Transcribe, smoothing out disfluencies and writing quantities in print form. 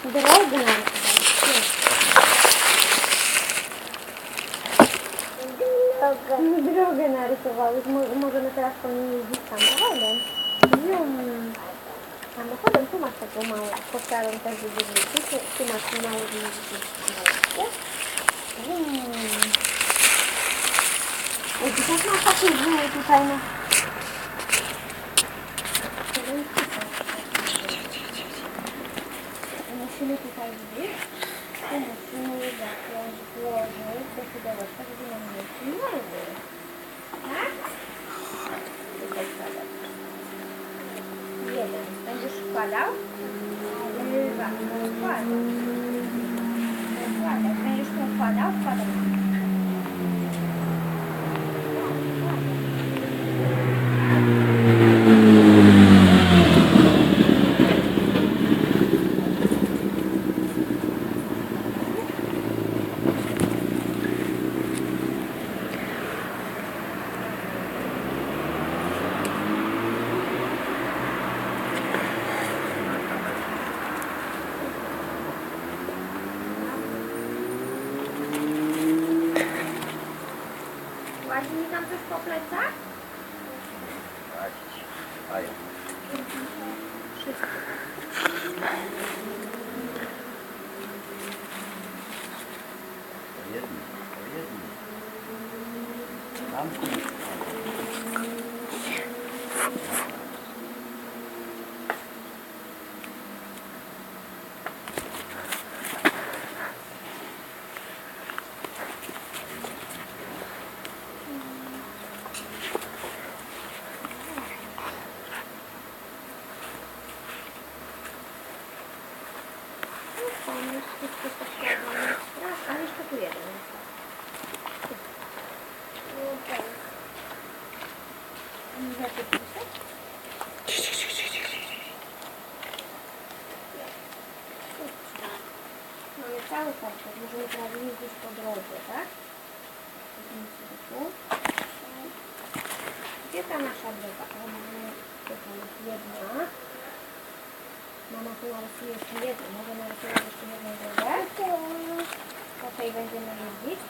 Drogę narysowałeś. Drogę narysowałeś. Możemy teraz po nim jeździć samochodem. Samochodem tu masz taką małą, postaram też wyglądać. Tu masz małą wyglądać. I teraz masz takie drzwi tutaj na... Musimy tutaj widzieć. I musimy je zacząć włożyć do pudełeczka, żeby nam nie śmiały. Tak? Tutaj wkładać. Jeden. Będziesz wkładał? Dwa. Wkładał. Wkładać. Będziesz tu wkładał? Wkładał. Łazi mi tam coś po plecach? Wszystko. Tam jest wszystko poskładane. A jeszcze tu jeden. Mamy cały pakiet. Możemy prawie jeździć po drodze, tak? Gdzie ta nasza droga? Tutaj jest jedna. Mama tu narysuje jeszcze jedną. Mogę narysować jeszcze jedną drogę. Po tej będziemy jeździć.